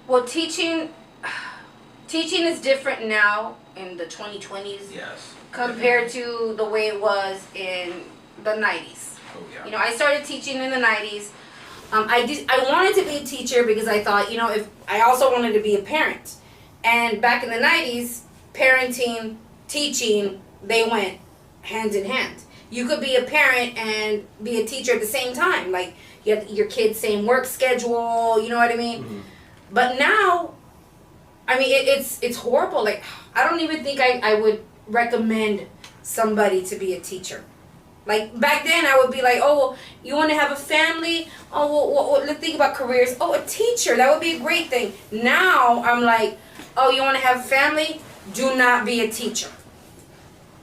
Well, teaching is different now in the 2020s. Yes. Compared to the way it was in the 90s. Oh yeah. You know, I started teaching in the 90s. I wanted to be a teacher because I thought, you know, if I also wanted to be a parent. And back in the 90s, parenting, teaching, they went hand in hand. You could be a parent and be a teacher at the same time. Like, you have your kids' same work schedule, you know what I mean? Mm-hmm. But now, I mean, it's horrible. Like, I don't even think I would recommend somebody to be a teacher. Like, back then I would be like, oh, well, you want to have a family? Oh, well, let's think about careers. Oh, a teacher, that would be a great thing. Now I'm like, oh, you want to have a family? Do not be a teacher.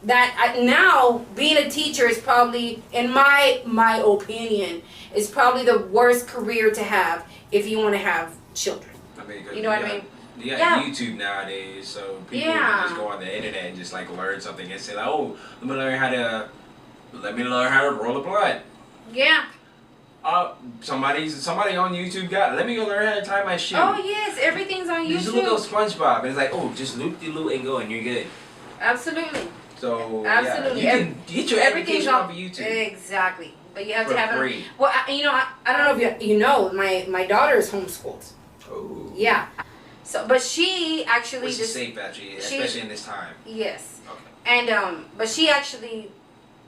Now being a teacher is probably, in my opinion, is probably the worst career to have if you want to have children. I mean, you know what I mean? You got YouTube nowadays, so people can just go on the internet and just like learn something and say like, oh, let me learn how to roll a blunt. Yeah. Somebody on YouTube got, let me go learn how to tie my shoe. Oh yes, everything's on YouTube. Just look up SpongeBob and it's like, oh, just loop the loop and go and you're good. Absolutely. So absolutely, yeah, you can get your education off of YouTube. Exactly, but you have for to have free. Well, you know, I don't know if you know, my daughter is homeschooled. Oh. Yeah. So, but she actually which is safe actually, especially in this time. Yes. Okay. And but she actually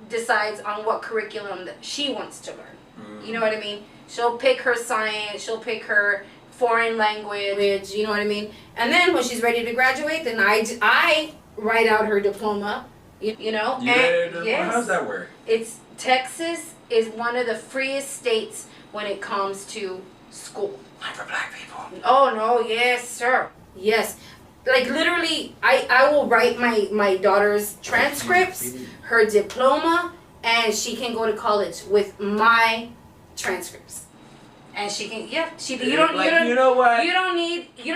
decides on what curriculum that she wants to learn. Mm-hmm. You know what I mean? She'll pick her science. She'll pick her foreign language. You know what I mean? And then when she's ready to graduate, then I write out her diploma. You know? Yes. How does that work? Texas is one of the freest states when it comes to school. Not for black people. Oh no, yes, sir. Yes. Like literally, I will write my daughter's transcripts, her diploma, and she can go to college with my transcripts. And she can, you don't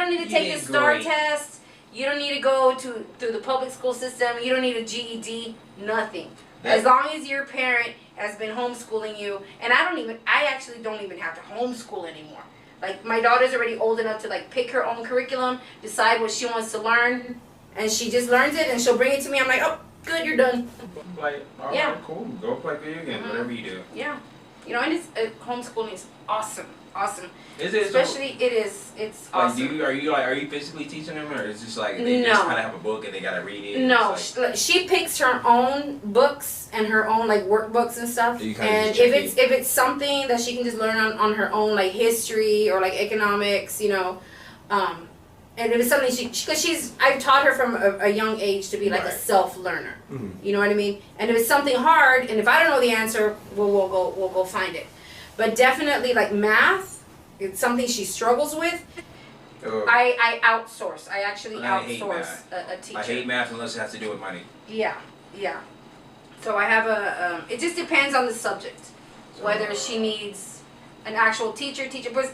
need to take the STAR test. You don't need to go through the public school system. You don't need a GED. Nothing. As long as your parent has been homeschooling you, and I actually don't even have to homeschool anymore. Like, my daughter's already old enough to like pick her own curriculum, decide what she wants to learn, and she just learns it and she'll bring it to me. I'm like, oh, good, you're done. Like, all right, cool. Go play video games, whatever you do. Yeah. You know, and homeschooling is awesome. Awesome. Is it? Especially it's awesome. Are you physically teaching them, or is it just like they just kind of have a book and they gotta read it? No, she picks her own books and her own like workbooks and stuff. And if it's something that she can just learn on her own, like history or like economics, you know, and if it's something because I've taught her from a young age to be like a self-learner. Mm-hmm. You know what I mean? And if it's something hard, and if I don't know the answer, we'll go find it. But definitely, like math, it's something she struggles with. I outsource. I actually outsource a teacher. I hate math unless it has to do with money. Yeah. So I have it just depends on the subject, whether she needs an actual teacher, because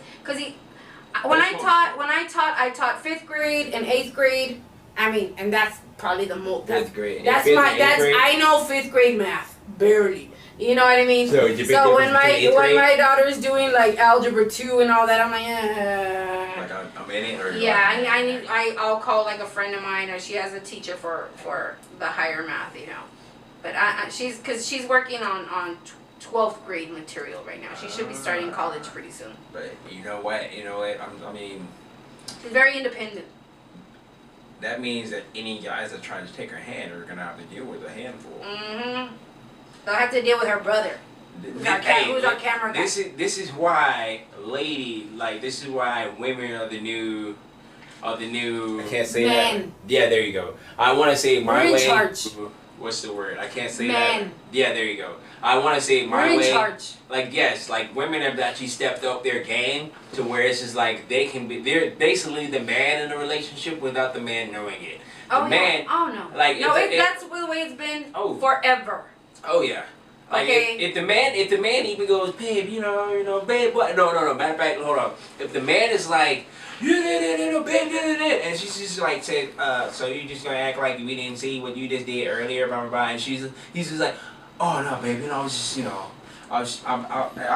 when I taught 5th grade and 8th grade. I mean, and that's probably the most. 5th grade. I know 5th grade math barely. You know what I mean? So when my daughter's doing like algebra 2 and all that, I'm like, like a minute or I'll call like a friend of mine, or she has a teacher for the higher math, you know. But she's working on 12th grade material right now. She should be starting college pretty soon. But you know what? I mean, she's very independent. That means that any guys that try to take her hand are gonna have to deal with a handful. Mm-hmm. They'll have to deal with her brother. Who's our camera guy? This is why this is why women are the new. I can't say that. Yeah, there you go. I want to say my way. We're in charge. What's the word? I can't say that. Yeah, there you go. I want to say my way. We're in charge. Like yes, like women have actually stepped up their game to where it's just like they're basically the man in the relationship without the man knowing it. Man, oh no. Like that's the way it's been forever. Oh yeah. Like if the man even goes, babe, you know, babe, what? No. Matter of fact, hold on. If the man is like, babe, and she's just like said, so you just gonna act like we didn't see what you just did earlier, blah blah blah, and he's just like, oh no, babe, I was just, I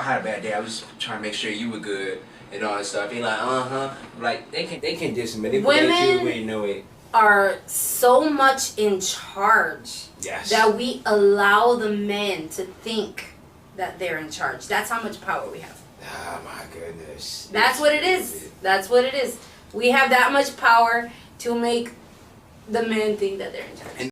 had a bad day. I was just trying to make sure you were good. and all that stuff. He like, like they can just manipulate you when you know it. Are so much in charge that we allow the men to think that they're in charge. That's how much power we have. Oh my goodness. That's what it is. That's what it is. We have that much power to make the men think that they're in charge.